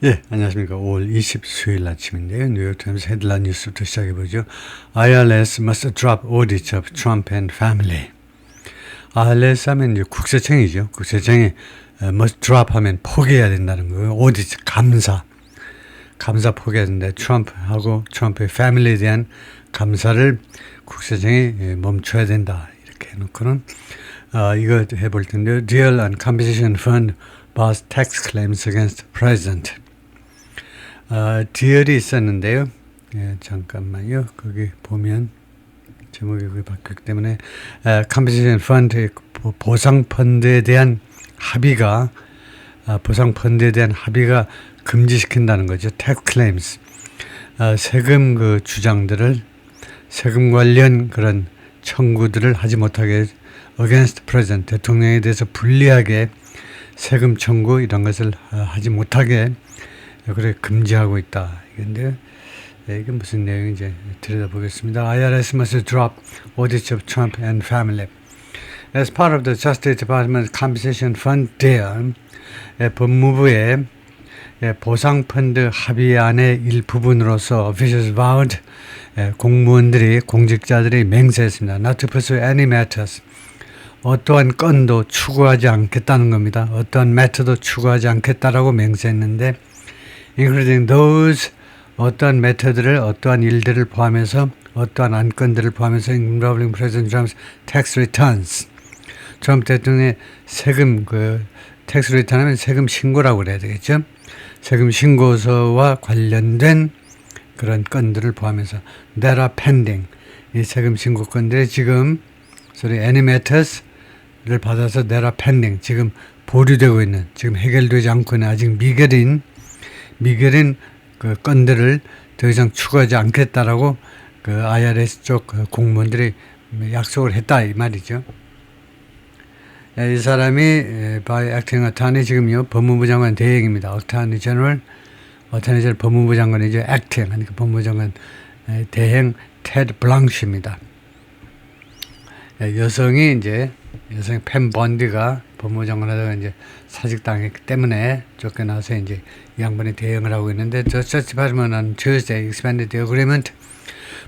예, 안녕하십니까. 5월 20 수요일 아침인데요. 뉴욕타임스 헤드라인 뉴스부터 시작해보죠. IRS must drop audits of Trump and family. IRS 하면 이제 국세청이죠. 국세청이 must drop 하면 포기해야 된다는 거예요. audit, 감사 포기해야 된다. 트럼프하고 트럼프의 패밀리에 대한 감사를 국세청이 멈춰야 된다. 이렇게 해놓고는 이거 해볼 텐데요. Deal on Compensation Fund bars tax claims against President. 디얼이 있었는데요. 예, 잠깐만요. 거기 보면 제목이 거기 바뀌기 때문에 Compensation Fund 보상 펀드에 대한 합의가 금지시킨다는 거죠. Tax claims 세금 그 주장들을 세금 관련 그런 청구들을 하지 못하게 against president 대통령에 대해서 불리하게 세금 청구 이런 것을 하지 못하게 그래 금지하고 있다. 이건데 이게 무슨 내용인지 들여다보겠습니다. IRS must drop audits of Trump and family. As part of the Justice Department Compensation Fund deal, 법무부의 보상펀드 합의안의 일부분으로서 officials vowed 공직자들이 맹세했습니다. Not to pursue any matters. 어떠한 건도 추구하지 않겠다는 겁니다. 어떠한 매터도 추구하지 않겠다라고 맹세했는데 including those 어떠한 매터들을 어떠한 일들을 포함해서 어떠한 안건들을 포함해서 involving President Trump's tax returns. 트럼프 대통령의 세금 tax return 하면 세금 신고라고 그래야 되겠죠. 세금 신고서와 관련된 그런 건들을 포함해서 that are pending. 이 세금 신고 건들이 지금 any matters를 받아서 that are pending. 지금 보류되고 있는, 지금 해결되지 않고 있는 아직 미결인 그 건들을 더 이상 추구하지 않겠다라고 그 IRS 쪽 공무원들이 약속을 했다 이 말이죠. 이 사람이 by acting attorney 지금요 법무부 장관 대행입니다. attorney general 법무부 장관이죠. acting 하니까 법무부 장관 대행 테드 블랑시입니다. 여성이 팬 번디가 법무부 장관 하다가 이제 사직당했기 때문에 쫓겨나서 이제 이 양반이 대응을 하고 있는데 The Justice Department on Tuesday expanded the agreement.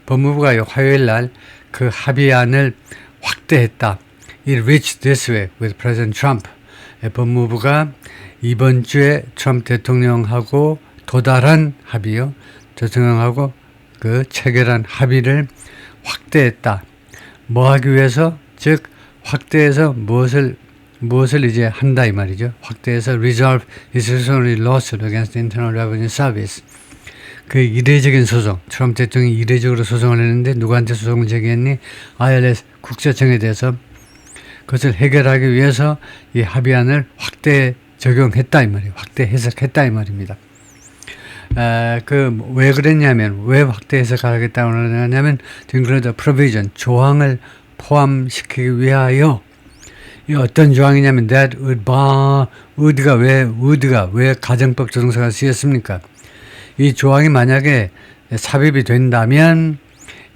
법무부가 화요일 날 그 합의안을 확대했다. It reached this way with President Trump. 법무부가 이번 주에 트럼프 대통령하고 도달한 합의요. 대통령하고 그 체결한 합의를 확대했다. 뭐 하기 위해서? 즉 확대해서 무엇을 이제 한다 이 말이죠. 확대해서 resolve discretionary lawsuit against the Internal Revenue Service. 그 이례적인 소송, 트럼프 대통령이 이례적으로 소송을 했는데 누구한테 소송을 제기했니? IRS 국세청에 대해서 그것을 해결하기 위해서 이 합의안을 확대 적용했다 이 말이에요. 확대 해석했다 이 말입니다. 왜 그랬냐면 왜 확대 해석하겠다고 하냐면 include provision 조항을 포함시키기 위하여 이 어떤 조항이냐면 that woul드가 왜 가정법 조동사가 쓰였습니까? 이 조항이 만약에 삽입이 된다면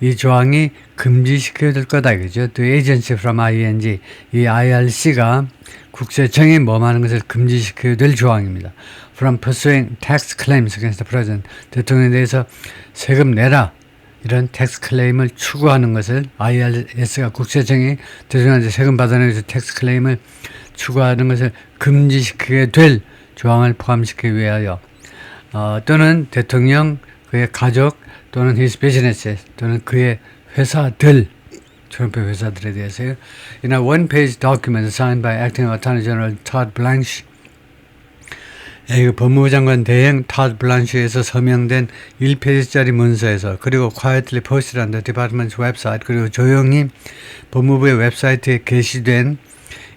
이 조항이 금지시켜야 될 거다 이거죠. The agency from ING 이 IRC가 국세청이 뭐하는 것을 금지시켜야 될 조항입니다. From pursuing tax claims against the president 대통령에 대해서 세금 내라 이런 텍스 클레임을 추구하는 것을 IRS가 국세청이 대통령한테 세금 받아내기 위해서 텍스 클레임을 추구하는 것을 금지시키게 될 조항을 포함시키기 위하여 또는 대통령, 그의 가족 또는 his businesses 또는 그의 회사들 트럼프 회사들에 대해서요. In a one-page document signed by Acting Attorney General Todd Blanche 법무부 장관 대행 타드 블란시에서 서명된 1페이지짜리 문서에서 그리고 quietly posted on the department's website 그리고 조용히 법무부의 웹사이트에 게시된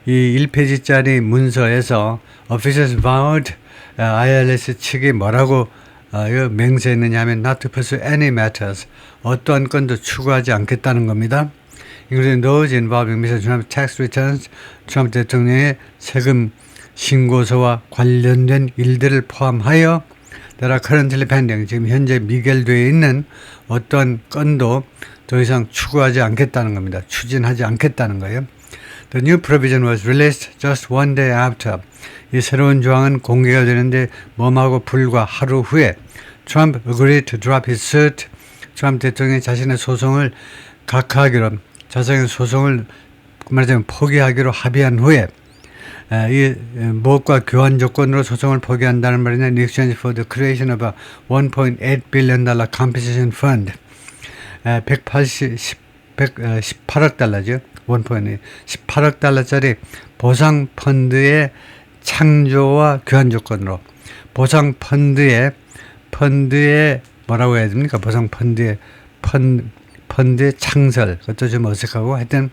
이 1페이지짜리 문서에서 officials vowed IRS 측이 뭐라고 맹세했느냐 하면 not to pursue any matters 어떠한 건도 추구하지 않겠다는 겁니다. including those involving Mr. Trump's tax returns 트럼프 대통령의 세금 신고서와 관련된 일들을 포함하여 that are currently pending 지금 현재 미결되어 있는 어떤 건도 더 이상 추구하지 않겠다는 겁니다. 추진하지 않겠다는 거예요. The new provision was released just one day after 이 새로운 조항은 공개가 되는데 뭐하고 불과 하루 후에 Trump agreed to drop his suit. 트럼프 대통령이 자신의 소송을 각하하기로 자신의 소송을 말하자면 포기하기로 합의한 후에 이 무엇과 교환 조건으로 소송을 포기한다는 말이냐. In exchange for the creation of a $1.8 billion compensation fund. 18억 달러죠. 18억 달러짜리 보상 펀드의 창조와 교환 조건으로 보상 펀드의 뭐라고 해야 됩니까? 보상 펀드의 창설. 그것도 좀 어색하고 하여튼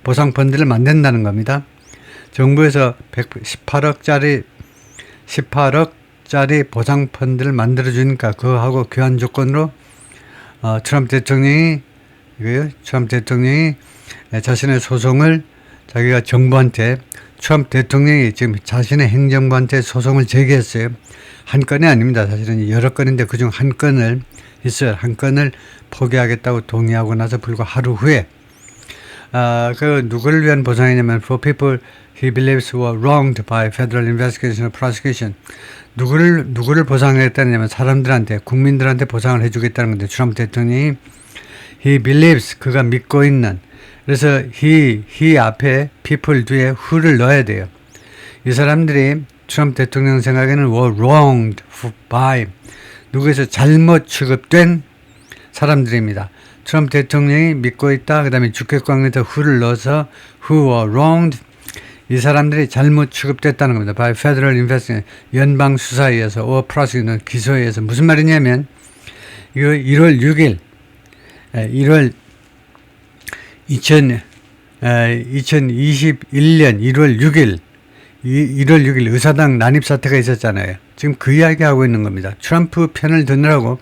보상 펀드를 만든다는 겁니다. 정부에서 18억짜리 보상 펀드를 만들어 주니까 그거하고 교환 조건으로 트럼프 대통령이 자신의 소송을 자기가 정부한테 트럼프 대통령이 지금 자신의 행정부한테 소송을 제기했어요. 한 건이 아닙니다. 사실은 여러 건인데 그중 한 건을 포기하겠다고 동의하고 나서 불과 하루 후에 그 누구를 위한 보상이냐면 for people he believes were wronged by federal investigation or prosecution. 누구를 보상하겠다냐면 사람들한테 국민들한테 보상을 해주겠다는 건데 트럼프 대통령이 he believes 그가 믿고 있는 그래서 he 앞에 people 뒤에 who를 넣어야 돼요. 이 사람들이 트럼프 대통령 생각에는 were wronged by 누구에서 잘못 취급된 사람들입니다. 트럼프 대통령이 믿고 있다. 그 다음에 주격광에서 who를 넣어서 who were wronged 이 사람들이 잘못 취급됐다는 겁니다. by federal investigation 연방 수사에 의해서 or prosecution 기소에 의해서 무슨 말이냐면 이거 1월 6일 2021년 1월 6일 의사당 난입 사태가 있었잖아요. 지금 그 이야기 하고 있는 겁니다. 트럼프 편을 드느라고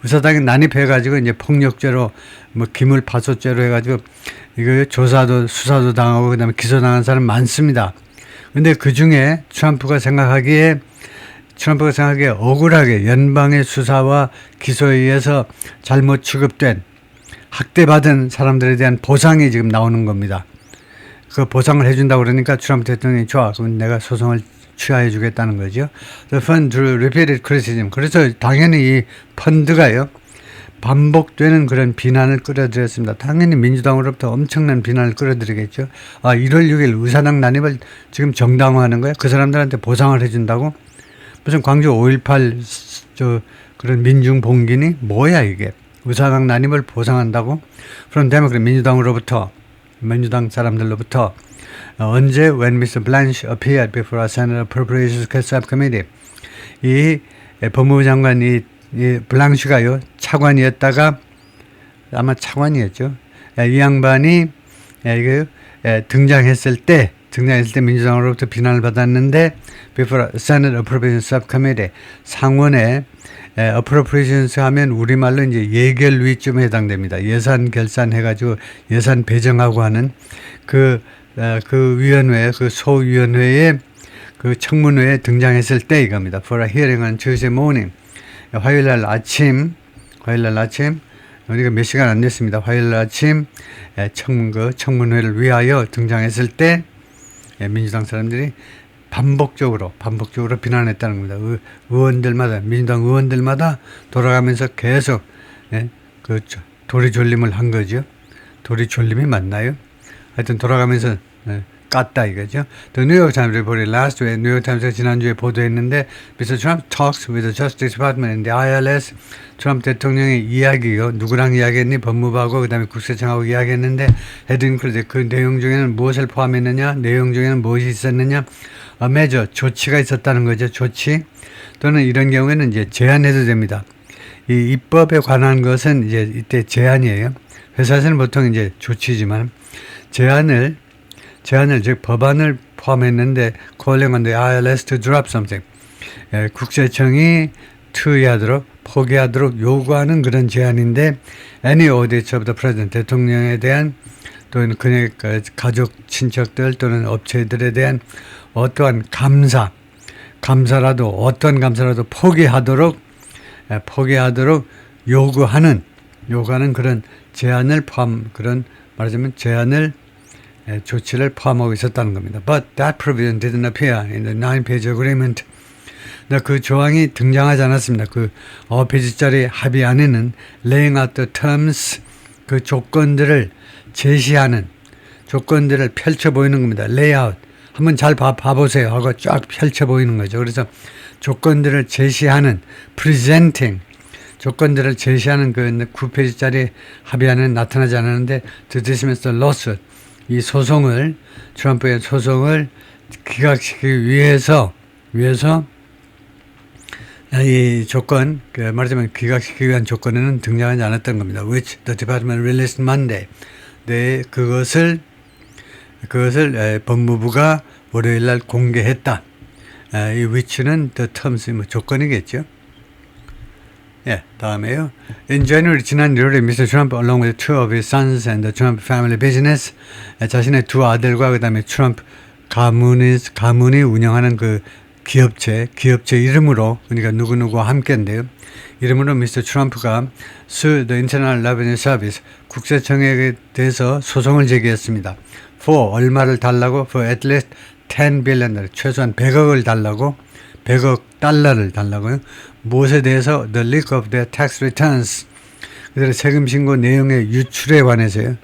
의사당이 난입해가지고 이제 폭력죄로 뭐 기물파손죄로 해가지고 이거 수사도 당하고 그다음에 기소당한 사람 많습니다. 근데 그 중에 트럼프가 생각하기에 억울하게 연방의 수사와 기소에 의해서 잘못 취급된 학대받은 사람들에 대한 보상이 지금 나오는 겁니다. 그 보상을 해준다고 그러니까 트럼프 대통령이 좋아. 그럼 내가 소송을 취하해 주겠다는 거죠. The fund to repeated criticism. 그래서 당연히 이 펀드가요. 반복되는 그런 비난을 끌어들였습니다. 당연히 민주당으로부터 엄청난 비난을 끌어들이겠죠. 1월 6일 의사당 난입을 지금 정당화하는 거야? 그 사람들한테 보상을 해준다고? 무슨 광주 5.18 그런 민중 봉기니? 뭐야 이게? 의사당 난입을 보상한다고? 그럼 대목은 민주당 사람들로부터 언제 when Mr. Blanche appeared before a Senate Appropriations Subcommittee 이 법무부 장관이 이 블랑시가요 차관이었다가 아마 차관이었죠. 이 양반이 등장했을 때 민주당으로부터 비난을 받았는데 before Senate Appropriations Subcommittee 상원에 appropriations 하면 우리말로 이제 예결위쯤에 해당됩니다. 예산 결산해가지고 예산 배정하고 하는 그 위원회, 그 소위원회에 그 청문회에 등장했을 때 이겁니다. For a hearing on Tuesday morning. 화요일날 아침 우리가 몇 시간 안 됐습니다. 화요일 아침 청문회를 위하여 등장했을 때 민주당 사람들이 반복적으로 비난했다는 겁니다. 민주당 의원들마다 돌아가면서 계속 그 도리졸림을 한 거죠. 도리졸림이 맞나요? 하여튼 돌아가면서 깠다 이거죠. The New York Times reported last week. 뉴욕 타임스가 지난주에 보도했는데 Mr. Trump talks with the Justice Department and the IRS. 트럼프 대통령의 이야기요. 누구랑 이야기했니? 법무부하고 그다음에 국세청하고 이야기했는데 그 내용 중에는 무엇을 포함했느냐? 내용 중에는 무엇이 있었느냐? 매저 조치가 있었다는 거죠. 조치 또는 이런 경우에는 이제 제한해도 됩니다. 이 입법에 관한 것은 이제 이때 제한이에요. 회사에서는 보통 이제 조치지만 제한을 즉 법안을 포함했는데 calling on the IRS to drop something 국세청이 포기하도록 요구하는 그런 제안인데 any audit of the president 대통령에 대한 또는 그의 가족 친척들 또는 업체들에 대한 어떠한 감사라도 포기하도록 요구하는 그런 제안을 말하자면 제안을 조치를 포함하고 있었다는 겁니다. But that provision didn't appear in the 9-page agreement. 그 조항이 등장하지 않았습니다. 그 9페이지짜리 합의안에는 laying out the terms, 그 조건들을 제시하는, 조건들을 펼쳐 보이는 겁니다. layout. 한번 잘 봐보세요 하고 쫙 펼쳐 보이는 거죠. 그래서 조건들을 제시하는 presenting, 조건들을 제시하는 그 9페이지짜리 합의안은 나타나지 않았는데 to dismiss the lawsuit, 이 소송을, 트럼프의 소송을 기각시키기 위해서 이 조건, 말하자면 기각시키기 위한 조건에는 등장하지 않았던 겁니다. Which the department released Monday. 네, 그것을 법무부가 월요일 날 공개했다. 이 which는 the terms, 조건이겠죠. 예, 다음에요. In January, 지난 1월에 Mr. Trump along with two of his sons and the Trump family business, 자신의 두 아들과 그 다음에 트럼프 가문이 운영하는 그 기업체 이름으로, 그러니까 누구누구와 함께인데요. 이름으로 미스터 트럼프가 sue the Internal Revenue Service, 국세청에 대해서 소송을 제기했습니다. for 얼마를 달라고? for at least $10 billion, 최소한 100억을 달라고, 100억 달러를 달라고요. 무엇에 대해서? the leak of their tax returns, 그들의 세금 신고 내용의 유출에 관해서요.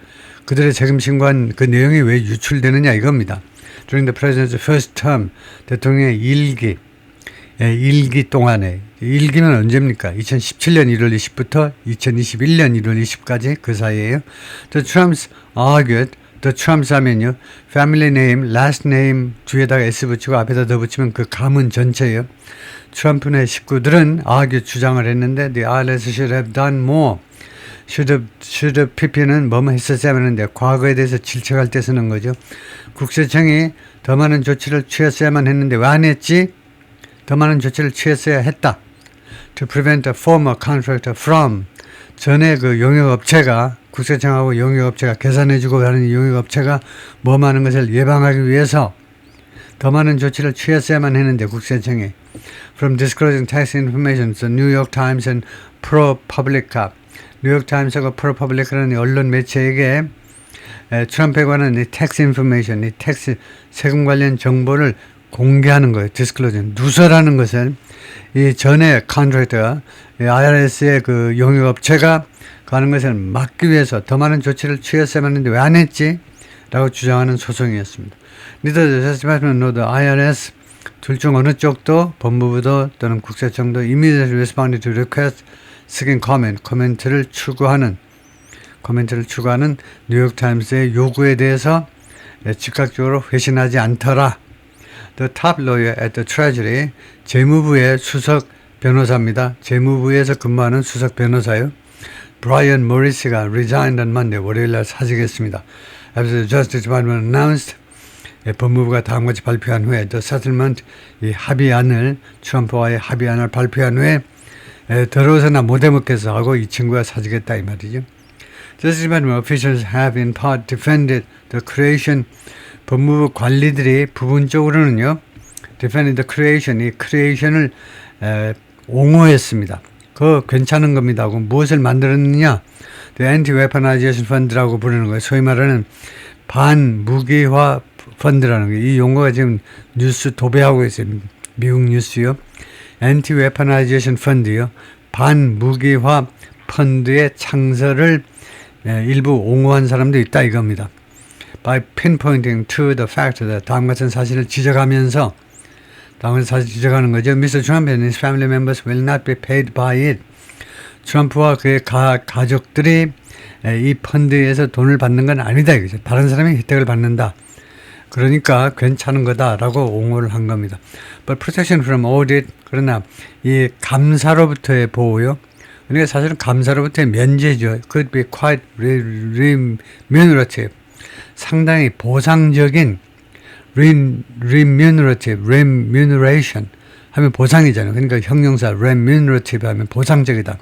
그들의 세금 신고한 그 내용이 왜 유출되느냐 이겁니다. During the president's first term, 대통령의 일기 동안에, 일기는 언제입니까? 2017년 1월 20부터 2021년 1월 20까지 그 사이에요. The Trumps argued, the Trumps 하면요, family name, last name 뒤에다가 S 붙이고 앞에다 더 붙이면 그 가문 전체예요. 트럼프네 식구들은 주장을 했는데 the IRS should have done more. should PP는 뭐뭐 했었어야 하는데 과거에 대해서 질책할 때 쓰는 거죠. 국세청이 더 많은 조치를 취했어야만 했는데 왜 안 했지? 더 많은 조치를 취했어야 했다. To prevent a former contractor from, 전에 그 용역업체가, 국세청하고 용역업체가 계산해주고 하는 용역업체가 뭐 많은 것을 예방하기 위해서 더 많은 조치를 취했어야만 했는데 국세청이 from disclosing tax information, the New York Times and ProPublica, 뉴욕타임스하고 프로퍼블리카라는 언론 매체에게 트럼프에 관한 이 텍스 인포메이션, 이 텍스 세금 관련 정보를 공개하는 거예요. 디스클로징. 누설하는 것은 이 전에 컨트랙터가 IRS의 그 용역업체가 가는 것을 막기 위해서 더 많은 조치를 취했어야 했는데 왜 안 했지? 라고 주장하는 소송이었습니다. Neither the Justice Department nor the IRS, 둘 중 어느 쪽도 법무부도 또는 국세청도 immediately responded to request seeking comment, 코멘트를 추구하는 뉴욕타임스의 요구에 대해서 즉각적으로 회신하지 않더라. The top lawyer at the Treasury, 재무부의 수석 변호사입니다. 재무부에서 근무하는 수석 변호사요. 브라이언 모리스가 resigned on Monday, 월요일 날 사직했습니다. After the Justice Department announced, 법무부가 다음같이 발표한 후에 the settlement, 이 합의안을, 트럼프와의 합의안을 발표한 후에 더러워서나 못해 먹겠어 하고 이 친구가 사직했다 이 말이죠. Justice Department officials have in part defended the creation, 법무부 관리들이 부분적으로는요, defended the creation, 이 creation을 옹호했습니다. 그거 괜찮은 겁니다 하고 무엇을 만들었느냐? The Anti-Weaponization Fund라고 부르는 거예요. 소위 말하는 반무기화 펀드라는 거예요. 이 용어가 지금 뉴스 도배하고 있어요. 미국 뉴스요. Anti-Weaponization Fund요. 반무기화 펀드의 창설을 일부 옹호한 사람도 있다 이겁니다. By pinpointing to the fact that 다음 같은 사실을 지적하면서 다음은 사실 지적하는 거죠. Mr. Trump and his family members will not be paid by it. 트럼프와 그의 가족들이 이 펀드에서 돈을 받는 건 아니다 이거죠. 다른 사람이 혜택을 받는다. 그러니까 괜찮은 거다라고 옹호를 한 겁니다. But protection from audit, 그러나 이 감사로부터의 보호요. 그러니까 사실은 감사로부터의 면제죠. Could be quite remunerative. 상당히 보상적인 remuneration 하면 보상이잖아요. 그러니까 형용사 remunerative 하면 보상적이다.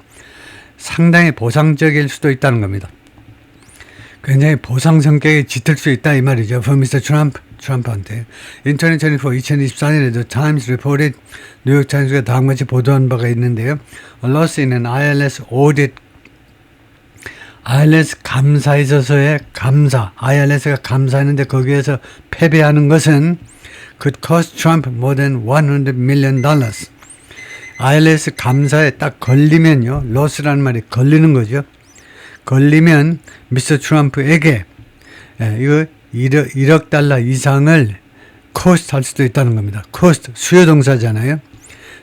상당히 보상적일 수도 있다는 겁니다. 굉장히 보상 성격이 짙을 수 있다 이 말이죠. For Mr. Trump, 트럼프한테. In 2024년에 The Times reported, 뉴욕 타임스가 다음같이 보도한 바가 있는데요. A loss in an IRS audit, IRS 감사에 있어서의 감사, IRS가 감사하는데 거기에서 패배하는 것은 could cost Trump more than $100 million. IRS 감사에 딱 걸리면요, loss라는 말이 걸리는 거죠. 걸리면 미스터 트럼프에게 이거 1억 달러 이상을 cost 할 수도 있다는 겁니다. cost 수요 동사잖아요.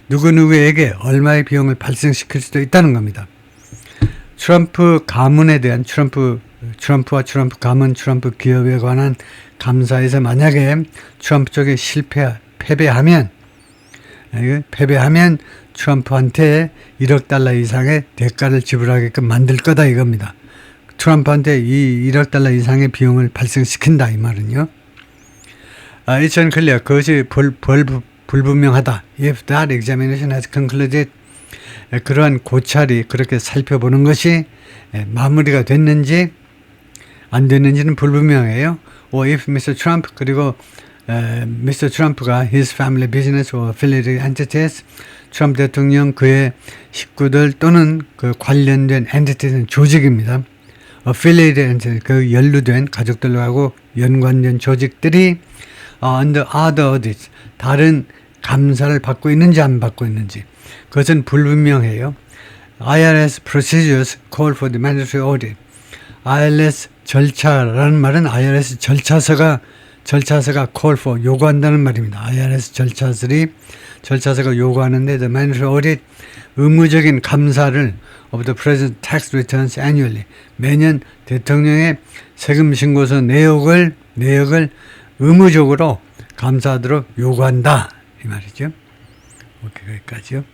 누구누구에게 얼마의 비용을 발생시킬 수도 있다는 겁니다. 트럼프 가문에 대한 트럼프와 트럼프 가문, 트럼프 기업에 관한 감사에서 만약에 트럼프 쪽에 패배하면 트럼프한테 1억 달러 이상의 대가를 지불하게끔 만들 거다 이겁니다. 트럼프한테 이 1억 달러 이상의 비용을 발생시킨다 이 말은요. It's unclear. 그것이 불분명하다. If that examination has concluded, 그러한 고찰이 그렇게 살펴보는 것이 마무리가 됐는지 안 됐는지는 불분명해요. Or if Mr. Trump 그리고 Mr. Trump가 his family business or affiliated entities, 트럼프 대통령 그의 식구들 또는 그 관련된 엔티티는 조직입니다. affiliated entity 그 연루된 가족들하고 연관된 조직들이 under other audits 다른 감사를 받고 있는지 안 받고 있는지 그것은 불분명해요. IRS procedures call for the mandatory audit. IRS 절차라는 말은 IRS 절차서가 call for 요구한다는 말입니다. IRS 절차서가 요구하는데 the mandatory audit 의무적인 감사를 of the president's tax returns annually 매년 대통령의 세금 신고서 내역을 의무적으로 감사하도록 요구한다 이 말이죠. 오케이, 여기까지요.